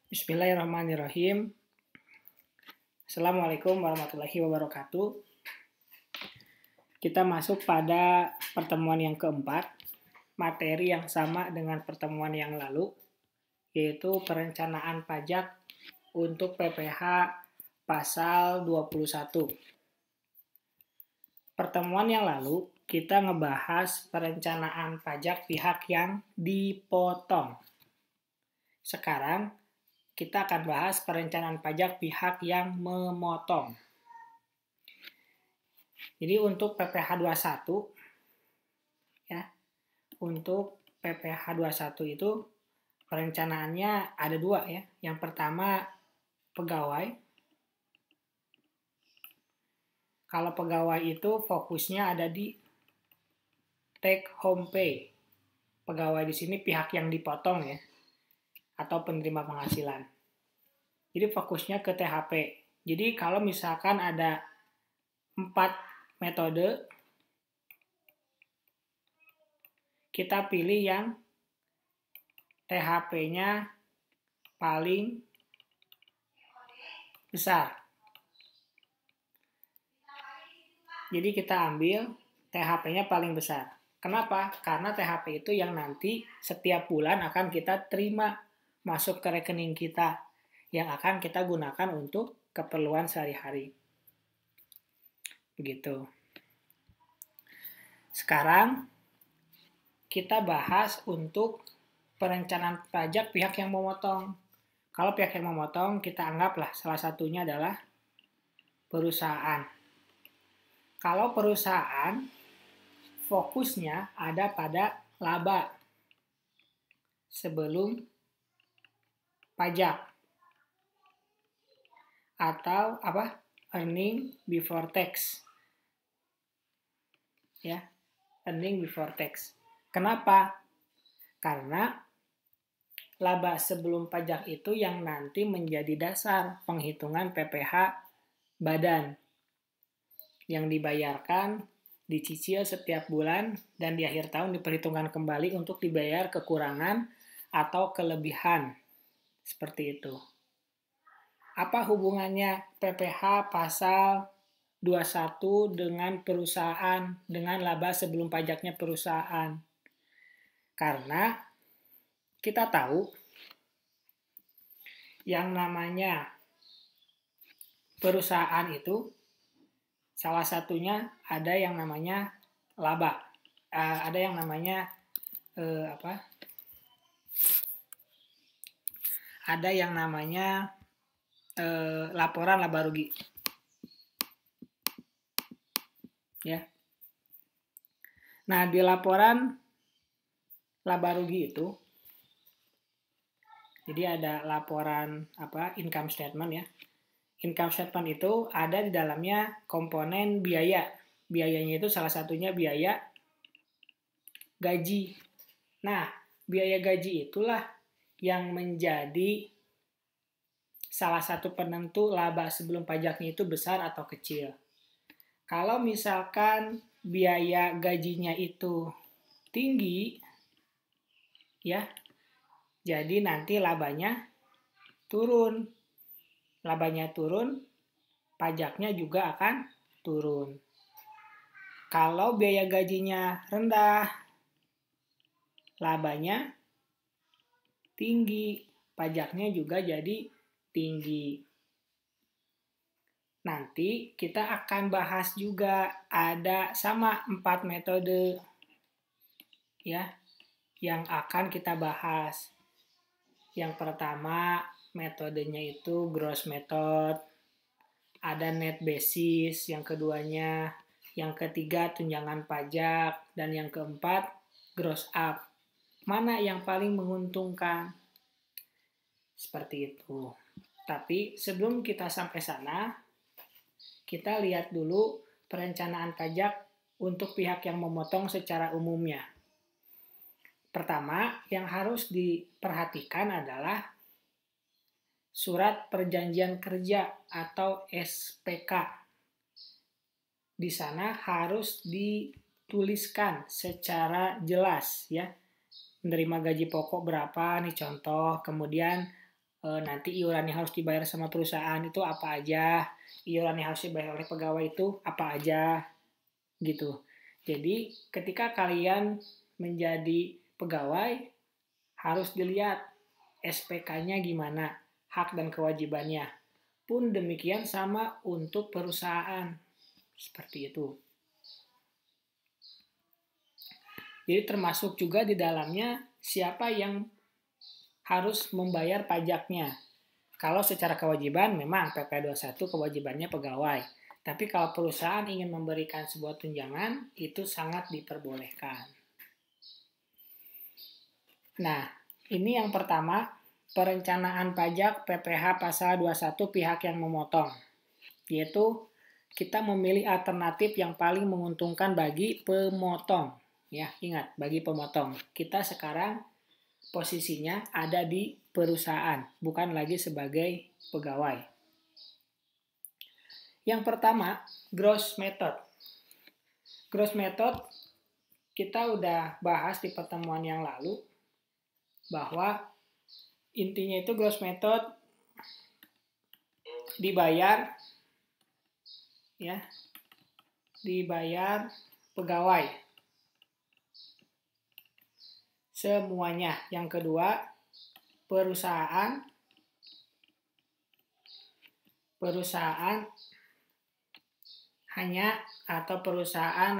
Bismillahirrahmanirrahim. Assalamualaikum warahmatullahi wabarakatuh. Kita masuk pada pertemuan yang keempat, materi yang sama dengan pertemuan yang lalu, yaitu perencanaan pajak untuk PPh pasal 21. Pertemuan yang lalu, kita ngebahas perencanaan pajak pihak yang dipotong. Sekarang, kita akan bahas perencanaan pajak pihak yang memotong. Jadi untuk PPh 21 ya. Untuk PPh 21 itu perencanaannya ada dua ya. Yang pertama pegawai. Kalau pegawai itu fokusnya ada di take home pay. Pegawai di sini pihak yang dipotong ya, atau penerima penghasilan. Jadi fokusnya ke THP. Jadi kalau misalkan ada 4 metode, kita pilih yang THP-nya paling besar. Jadi kita ambil THP-nya paling besar. Kenapa? Karena THP itu yang nanti setiap bulan akan kita terima masuk ke rekening kita, yang akan kita gunakan untuk keperluan sehari-hari. Begitu. Sekarang kita bahas untuk perencanaan pajak pihak yang memotong. Kalau pihak yang memotong, kita anggaplah salah satunya adalah perusahaan. Kalau perusahaan, fokusnya ada pada laba sebelum pajak atau earning before tax. Ya, earning before tax. Kenapa? Karena laba sebelum pajak itu yang nanti menjadi dasar penghitungan PPh badan yang dibayarkan, dicicil setiap bulan, dan di akhir tahun diperhitungkan kembali untuk dibayar kekurangan atau kelebihan. Seperti itu. Apa hubungannya PPh pasal 21 dengan perusahaan, dengan laba sebelum pajaknya perusahaan? Karena kita tahu yang namanya perusahaan itu salah satunya ada yang namanya laba, ada yang namanya ada yang namanya laporan laba rugi, ya. Nah, di laporan laba rugi itu, jadi ada laporan income statement ya. Income statement itu ada di dalamnya komponen biaya. Biayanya itu salah satunya biaya gaji. Nah, biaya gaji itulah yang menjadi salah satu penentu laba sebelum pajaknya itu besar atau kecil. Kalau misalkan biaya gajinya itu tinggi, ya, jadi nanti labanya turun. Labanya turun, pajaknya juga akan turun. Kalau biaya gajinya rendah, labanya tinggi, pajaknya juga jadi tinggi. Nanti kita akan bahas juga ada sama 4 metode ya yang akan kita bahas. Yang pertama metodenya itu gross method, ada net basis, yang keduanya, yang ketiga tunjangan pajak, dan yang keempat gross up. Mana yang paling menguntungkan? Seperti itu. Tapi sebelum kita sampai sana, kita lihat dulu perencanaan pajak untuk pihak yang memotong secara umumnya. Pertama, yang harus diperhatikan adalah surat perjanjian kerja atau SPK. Di sana harus dituliskan secara jelas ya. Menerima gaji pokok berapa nih contoh, kemudian nanti iuran yang harus dibayar sama perusahaan itu apa aja, iuran yang harus dibayar oleh pegawai itu apa aja, gitu. Jadi ketika kalian menjadi pegawai harus dilihat SPK-nya gimana, hak dan kewajibannya. Pun demikian sama untuk perusahaan. Seperti itu. Jadi termasuk juga di dalamnya siapa yang harus membayar pajaknya. Kalau secara kewajiban memang PP 21 kewajibannya pegawai. Tapi kalau perusahaan ingin memberikan sebuah tunjangan, itu sangat diperbolehkan. Nah, ini yang pertama, perencanaan pajak PPh pasal 21 pihak yang memotong. Yaitu kita memilih alternatif yang paling menguntungkan bagi pemotong. Ya, ingat, bagi pemotong. Kita sekarang posisinya ada di perusahaan, bukan lagi sebagai pegawai. Yang pertama, gross method. Gross method kita udah bahas di pertemuan yang lalu bahwa intinya itu gross method dibayar pegawai semuanya. Yang kedua, perusahaan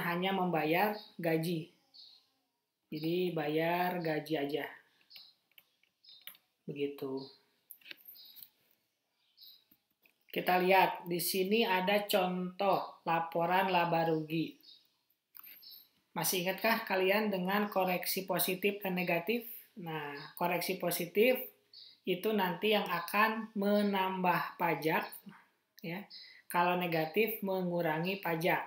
hanya membayar gaji. Jadi bayar gaji aja. Begitu. Kita lihat di sini ada contoh laporan laba rugi. Masih ingatkah kalian dengan koreksi positif dan negatif? Nah, koreksi positif itu nanti yang akan menambah pajak, ya. Kalau negatif mengurangi pajak.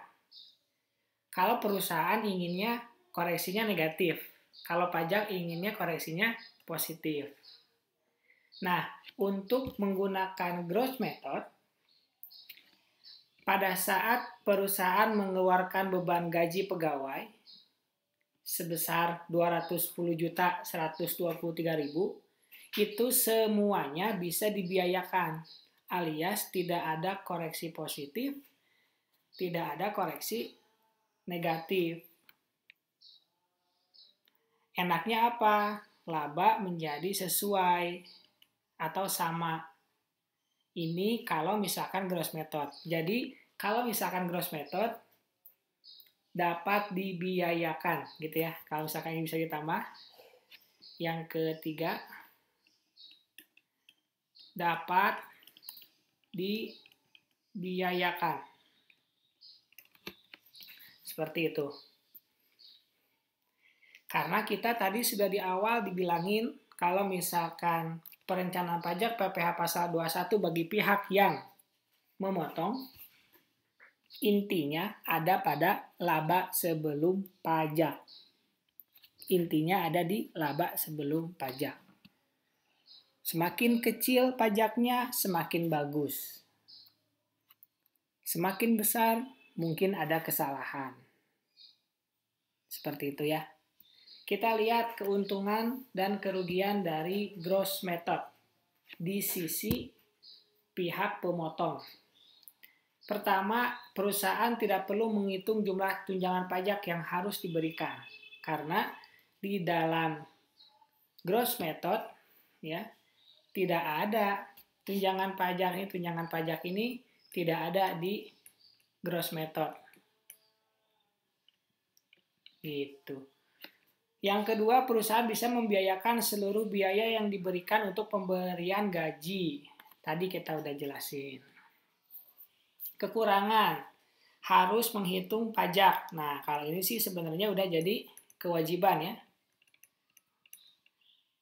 Kalau perusahaan inginnya koreksinya negatif, kalau pajak inginnya koreksinya positif. Nah, untuk menggunakan gross method, pada saat perusahaan mengeluarkan beban gaji pegawai sebesar 210.123.000, itu semuanya bisa dibiayakan, alias tidak ada koreksi positif, tidak ada koreksi negatif. Enaknya apa? Laba menjadi sesuai atau sama. Ini kalau misalkan gross method. Jadi kalau misalkan gross method dapat dibiayakan gitu ya. Kalau misalkan ini bisa ditambah. Yang ketiga, dapat dibiayakan. Seperti itu. Karena kita tadi sudah di awal dibilangin kalau misalkan perencanaan pajak PPh pasal 21 bagi pihak yang memotong, intinya ada pada laba sebelum pajak. Intinya ada di laba sebelum pajak. Semakin kecil pajaknya, semakin bagus. Semakin besar, mungkin ada kesalahan. Seperti itu ya. Kita lihat keuntungan dan kerugian dari gross method di sisi pihak pemotong. Pertama, perusahaan tidak perlu menghitung jumlah tunjangan pajak yang harus diberikan. Karena di dalam gross method ya tidak ada tunjangan pajak ini tidak ada di gross method. Gitu. Yang kedua, perusahaan bisa membiayakan seluruh biaya yang diberikan untuk pemberian gaji. Tadi kita udah jelasin. Kekurangan, harus menghitung pajak. Nah, kalau ini sih sebenarnya udah jadi kewajiban ya.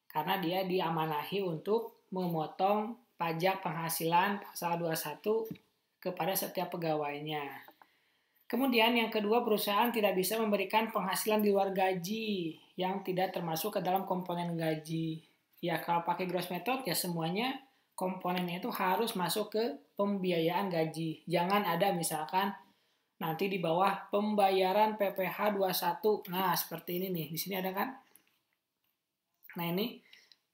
Karena dia diamanahi untuk memotong pajak penghasilan pasal 21 kepada setiap pegawainya. Kemudian yang kedua, perusahaan tidak bisa memberikan penghasilan di luar gaji yang tidak termasuk ke dalam komponen gaji. Ya kalau pakai gross method ya semuanya komponennya itu harus masuk ke pembiayaan gaji. Jangan ada misalkan nanti di bawah pembayaran PPh 21. Nah, seperti ini nih. Di sini ada kan? Nah, ini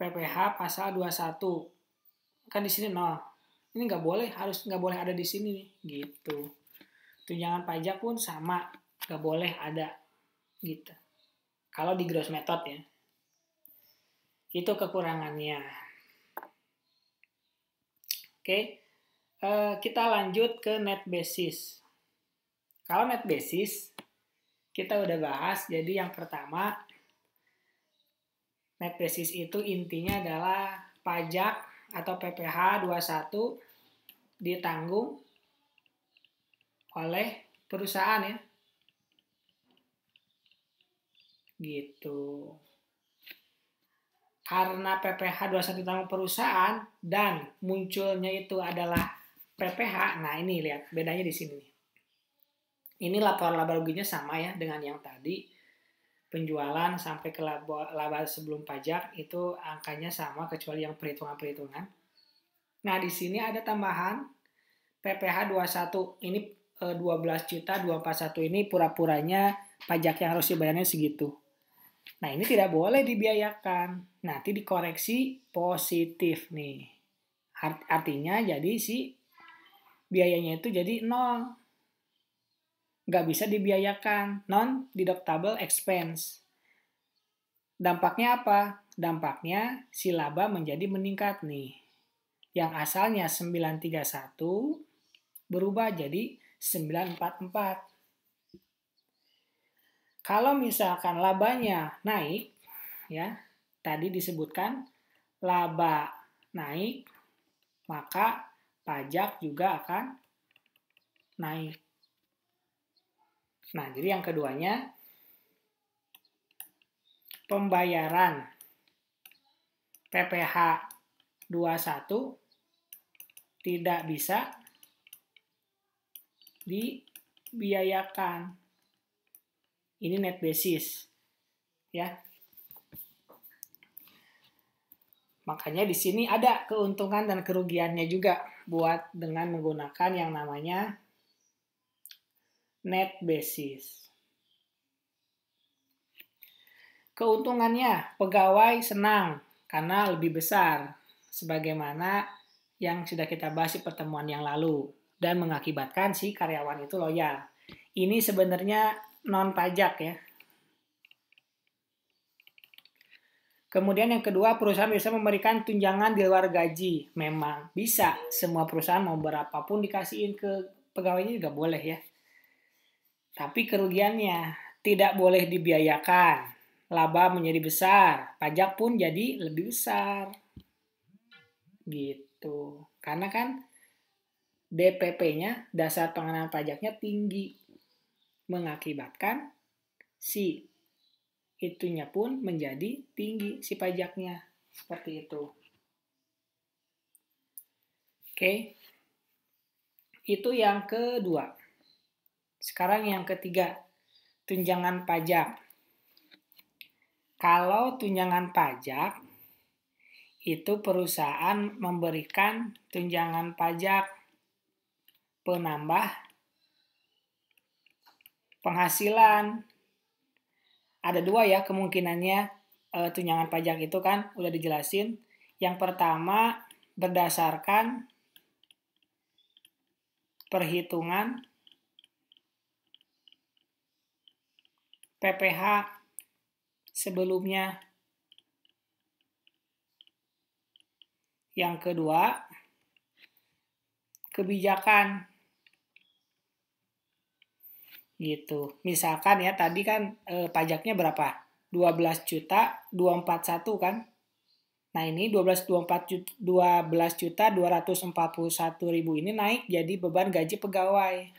PPh pasal 21. kan di sini 0. Ini nggak boleh, harus nggak boleh ada di sini nih, gitu. Tunjangan pajak pun sama, nggak boleh ada, gitu. Kalau di gross method ya, itu kekurangannya. Oke, kita lanjut ke net basis. Kalau net basis, kita udah bahas, jadi yang pertama, net basis itu intinya adalah pajak atau PPh 21 ditanggung oleh perusahaan ya. Gitu. Karena PPh 21 ditanggung perusahaan dan munculnya itu adalah PPh, nah ini lihat bedanya di sini. Ini laporan laba ruginya sama ya dengan yang tadi. Penjualan sampai ke laba sebelum pajak itu angkanya sama kecuali yang perhitungan-perhitungan. Nah, di sini ada tambahan PPh 21. Ini 12 juta 241 ini pura-puranya pajak yang harus dibayarnya segitu. Nah, ini tidak boleh dibiayakan. Nanti dikoreksi positif nih. Artinya jadi si biayanya itu jadi 0. Nggak bisa dibiayakan, non-deductible expense. Dampaknya apa? Dampaknya si laba menjadi meningkat nih. Yang asalnya 931 berubah jadi 944. Kalau misalkan labanya naik, ya tadi disebutkan laba naik, maka pajak juga akan naik. Nah, jadi yang keduanya, pembayaran PPh 21 tidak bisa dibiayakan. Ini net basis. Ya. Makanya di sini ada keuntungan dan kerugiannya juga buat dengan menggunakan yang namanya net basis. Keuntungannya, pegawai senang karena lebih besar, sebagaimana yang sudah kita bahas di pertemuan yang lalu, dan mengakibatkan si karyawan itu loyal. Ini sebenarnya non pajak ya. Kemudian yang kedua, perusahaan bisa memberikan tunjangan di luar gaji. Memang bisa, semua perusahaan mau berapapun dikasihin ke pegawainya juga boleh ya. Tapi kerugiannya, tidak boleh dibiayakan. Laba menjadi besar, pajak pun jadi lebih besar. Gitu. Karena kan DPP-nya, dasar pengenaan pajaknya tinggi. Mengakibatkan si itunya pun menjadi tinggi si pajaknya. Seperti itu. Oke. Itu yang kedua. Sekarang yang ketiga, tunjangan pajak. Kalau tunjangan pajak, itu perusahaan memberikan tunjangan pajak penambah penghasilan. Ada dua ya kemungkinannya tunjangan pajak itu kan udah dijelasin. Yang pertama berdasarkan perhitungan PPh sebelumnya. Yang kedua, kebijakan. Gitu. Misalkan ya tadi kan pajaknya berapa? 12 juta 241 kan? Nah, ini 12 juta 241 ribu ini naik jadi beban gaji pegawai.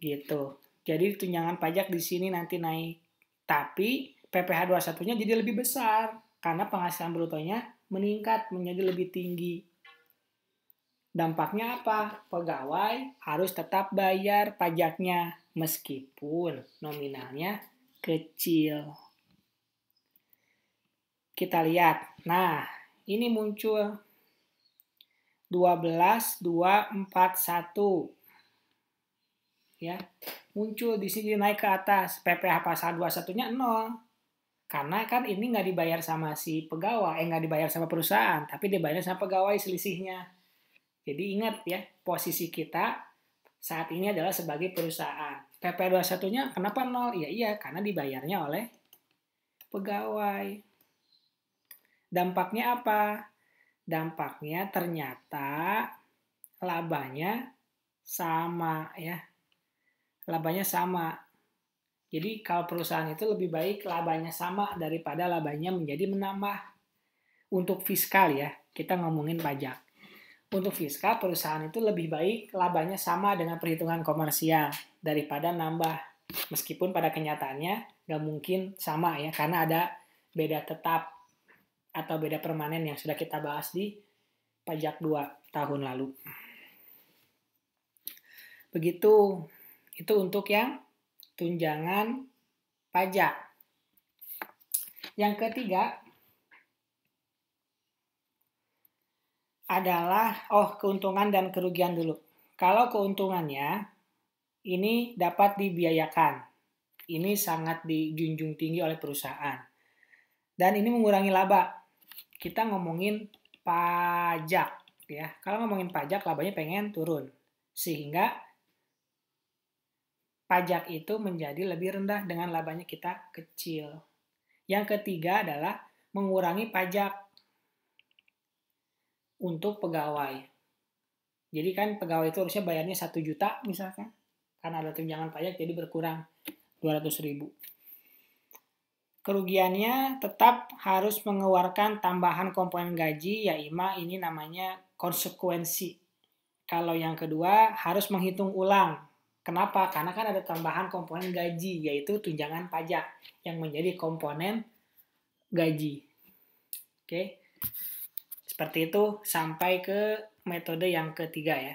Gitu. Jadi tunjangan pajak di sini nanti naik. Tapi PPh 21-nya jadi lebih besar karena penghasilan brutonya meningkat menjadi lebih tinggi. Dampaknya apa? Pegawai harus tetap bayar pajaknya meskipun nominalnya kecil. Kita lihat. Nah, ini muncul 12.241. Ya, muncul di sini naik ke atas. PPh pasal 21-nya 0. Karena kan ini nggak dibayar sama si pegawai, nggak dibayar sama perusahaan, tapi dibayar sama pegawai selisihnya. Jadi ingat ya, posisi kita saat ini adalah sebagai perusahaan. PP21-nya kenapa 0? Ya iya, karena dibayarnya oleh pegawai. Dampaknya apa? Dampaknya ternyata labanya sama ya. Labanya sama. Jadi kalau perusahaan itu lebih baik labanya sama daripada labanya menjadi menambah. Untuk fiskal ya, kita ngomongin pajak. Untuk fiskal, perusahaan itu lebih baik labanya sama dengan perhitungan komersial daripada nambah. Meskipun pada kenyataannya nggak mungkin sama ya, karena ada beda tetap atau beda permanen yang sudah kita bahas di pajak 2 tahun lalu. Begitu, itu untuk yang tunjangan pajak. Yang ketiga adalah keuntungan dan kerugian dulu. Kalau keuntungannya ini dapat dibiayakan. Ini sangat dijunjung tinggi oleh perusahaan. Dan ini mengurangi laba. Kita ngomongin pajak ya. Kalau ngomongin pajak labanya pengen turun. Sehingga pajak itu menjadi lebih rendah dengan labanya kita kecil. Yang ketiga adalah mengurangi pajak untuk pegawai. Jadi kan pegawai itu harusnya bayarnya 1 juta misalkan. Karena ada tunjangan pajak jadi berkurang 200.000. Kerugiannya tetap harus mengeluarkan tambahan komponen gaji, ya IMA ini namanya konsekuensi. Kalau yang kedua harus menghitung ulang. Kenapa? Karena kan ada tambahan komponen gaji, yaitu tunjangan pajak yang menjadi komponen gaji. Oke. Seperti itu sampai ke metode yang ketiga ya.